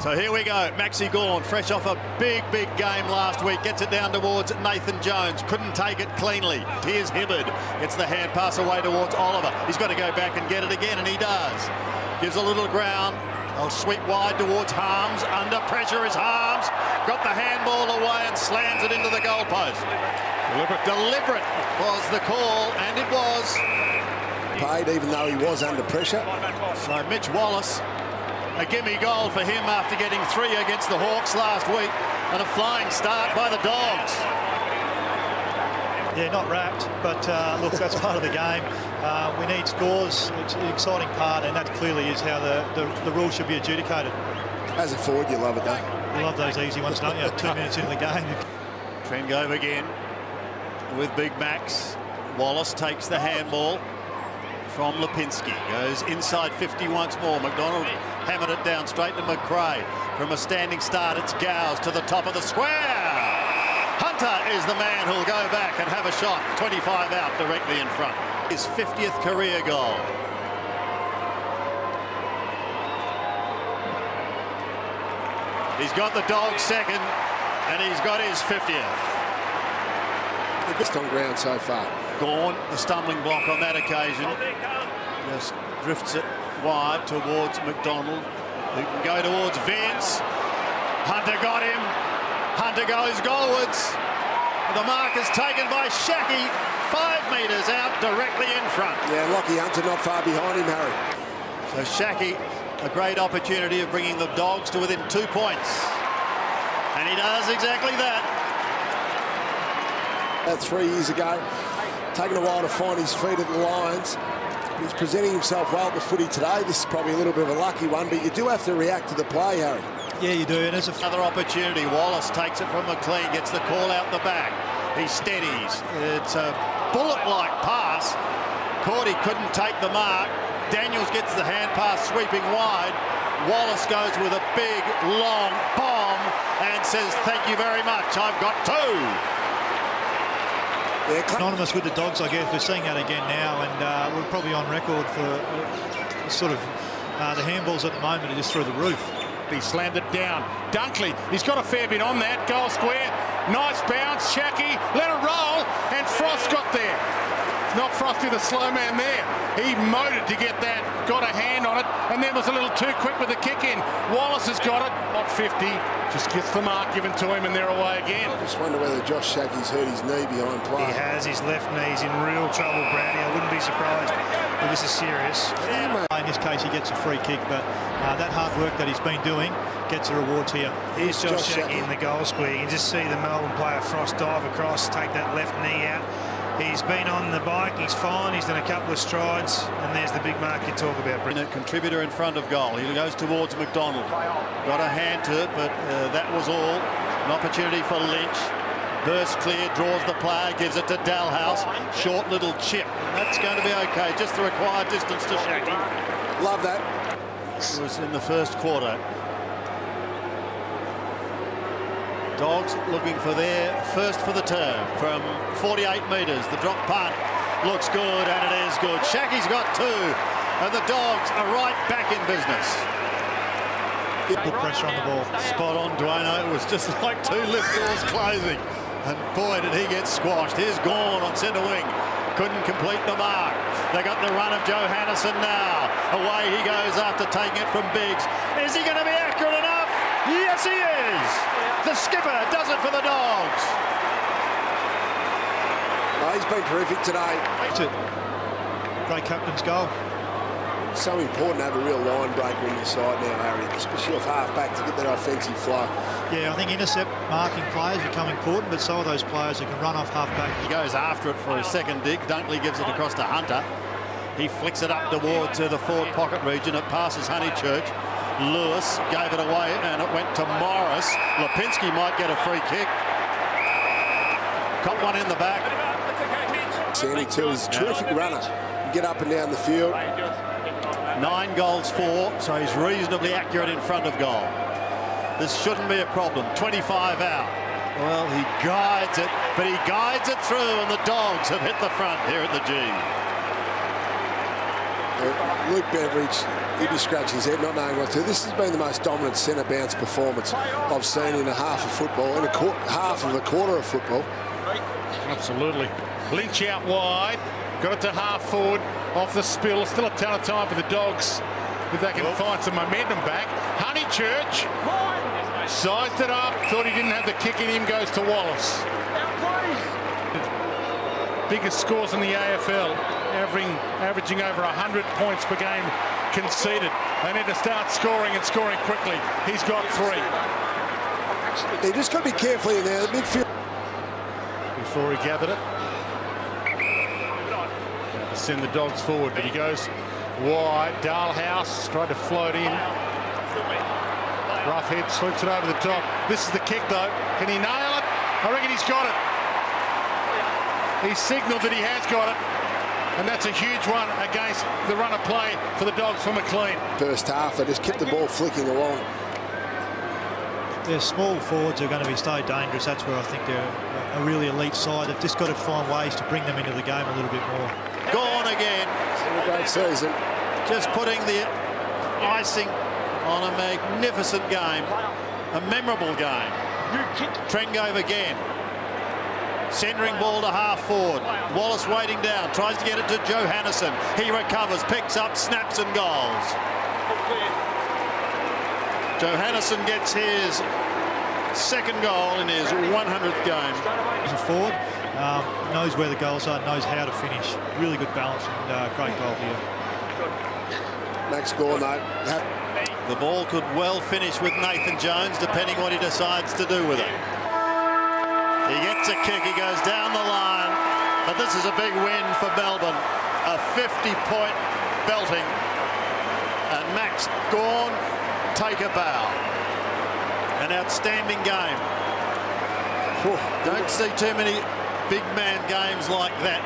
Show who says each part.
Speaker 1: So here we go, Maxi Gawn, fresh off a big game last week, gets it down towards Nathan Jones, couldn't take it cleanly. Here's Hibbard, gets the hand pass away towards Oliver. He's got to go back and get it again, and he does. Gives a little ground, I'll sweep wide towards Harms, under pressure is Harms, got the handball away and slams it into the goalpost. Deliberate was the call, and it was.
Speaker 2: Paid even though he was under pressure.
Speaker 1: So Mitch Wallace, a gimme goal for him after getting 3 against the Hawks last week, and a flying start by the Dogs.
Speaker 3: Yeah, not wrapped, but look, that's part of the game. We need scores. It's an exciting part, and that clearly is how the rules should be adjudicated.
Speaker 2: As a forward, you love it, don't you?
Speaker 3: You love those easy ones, don't you? 2 minutes into the game.
Speaker 1: Trengove again with Big Max. Wallace takes the handball from Lipinski, goes inside 50 once more. McDonald hammered it down straight to McRae. From a standing start, it's Gowes to the top of the square. Hunter is the man who'll go back and have a shot. 25 out directly in front. His 50th career goal. He's got the Dogs second, and he's got his 50th.
Speaker 2: The best on ground so far.
Speaker 1: Gawn, the stumbling block on that occasion, just drifts it wide towards McDonald, who can go towards Vince. Hunter got him. Hunter goes goalwards. The mark is taken by Shackey, 5 metres out directly in front.
Speaker 2: Yeah, Lockie Hunter not far behind him, Harry.
Speaker 1: So Shackey, a great opportunity of bringing the Dogs to within 2 points. And he does exactly that.
Speaker 2: 3 years ago, taken a while to find his feet at the Lions. He's presenting himself well to footy today. This is probably a little bit of a lucky one, but you do have to react to the play, Harry.
Speaker 3: Yeah, you do. And it's
Speaker 1: another opportunity. Wallace takes it from McLean, gets the call out the back. He steadies. It's a bullet-like pass. Cordy couldn't take the mark. Daniels gets the hand pass sweeping wide. Wallace goes with a big, long bomb and says, "Thank you very much. I've got 2."
Speaker 3: Yeah, anonymous with the Dogs, I guess. We're seeing that again now, and we're probably on record for sort of the handballs at the moment are just through the roof.
Speaker 4: He slammed it down. Dunkley, he's got a fair bit on that. Goal square, nice bounce, Shackey, let it roll, and Frost got there. Not Frosty the slow man there. He motored to get that, got a hand on it, and then was a little too quick with the kick in. Wallace has got it, not 50, just gets the mark given to him, and they're away again.
Speaker 2: I just wonder whether Josh Shackey's hurt his knee behind play.
Speaker 5: He has. His left knee's in real trouble, Brownie. I wouldn't be surprised if this is serious.
Speaker 3: In this case, he gets a free kick, but that hard work that he's been doing gets the rewards here.
Speaker 5: Here's Josh Shackey in the goal square. You can just see the Melbourne player Frost dive across, take that left knee out. He's been on the bike, he's fine, he's done a couple of strides, and there's the big mark you talk about.
Speaker 1: A contributor in front of goal. He goes towards McDonald. Got a hand to it, but that was all. An opportunity for Lynch. Burst clear, draws the player, gives it to Dalhouse. Short little chip. That's going to be okay. Just the required distance to Shackey.
Speaker 2: Love that.
Speaker 1: It was in the first quarter. Dogs looking for their first for the term from 48 metres. The drop punt looks good, and it is good. Shackey's got 2, and the Dogs are right back in business.
Speaker 3: Put pressure on the ball.
Speaker 1: Spot on, Duano. It was just like 2 lift doors closing. And boy, did he get squashed. Here's Gawn on centre wing. Couldn't complete the mark. They got the run of Johannisen now. Away he goes after taking it from Biggs. Is he going to be accurate enough? Yes, he is. The skipper does it for the Dogs.
Speaker 2: Oh, he's been terrific today.
Speaker 3: Great captain's goal.
Speaker 2: So important to have a real line breaker on your side now, Harry, especially off half-back to get that offensive flow.
Speaker 3: Yeah, I think intercept marking players become important, but so are those players who can run off half-back.
Speaker 1: He goes after it for a second dig. Dunkley gives it across to Hunter. He flicks it up towards the forward pocket region. It passes Honeychurch. Lewis gave it away, and it went to Morris. Lipinski might get a free kick. Got one in the back.
Speaker 2: Sandy too is a terrific runner. Get up and down the field.
Speaker 1: 9 goals for, so he's reasonably accurate in front of goal. This shouldn't be a problem. 25 out. Well, he guides it, but he guides it through, and the Dogs have hit the front here at the G.
Speaker 2: Luke Beveridge, he'd be scratching his head not knowing what to do. This has been the most dominant centre bounce performance I've seen in a half of football, in half of a quarter of football.
Speaker 4: Absolutely. Lynch out wide, got it to half forward, off the spill. Still a ton of time for the Dogs if they can find some momentum back. Honeychurch sized it up, thought he didn't have the kick in him, goes to Wallace. Biggest scores in the AFL, averaging over 100 points per game conceded. They need to start scoring and scoring quickly. He's got 3.
Speaker 2: They just got to be careful in there. The midfield.
Speaker 4: Before he gathered it. Send the Dogs forward, but he goes wide. Dalhouse tried to float in. Rough head sloops it over the top. This is the kick though. Can he nail it? I reckon he's got it. He's signalled that he has got it. And that's a huge one against the run of play for the Dogs for McLean.
Speaker 2: First half, they just kept the ball flicking along.
Speaker 3: Their small forwards are going to be so dangerous. That's where I think they're a really elite side. They've just got to find ways to bring them into the game a little bit more.
Speaker 1: Gone again.
Speaker 2: It's been a great season.
Speaker 1: Just putting the icing on a magnificent game, a memorable game. Trengove again. Centering ball to half forward. Wallace waiting down, tries to get it to Johannesen. He recovers, picks up, snaps and goals. Johannesen gets his second goal in his 100th game.
Speaker 3: He's a forward, knows where the goals are, knows how to finish. Really good balance and great goal here.
Speaker 2: Max Gawn, though.
Speaker 1: The ball could well finish with Nathan Jones, depending what he decides to do with it. He gets a kick, he goes down the line, but this is a big win for Melbourne. A 50-point belting, and Max Gawn take a bow. An outstanding game. Don't see too many big man games like that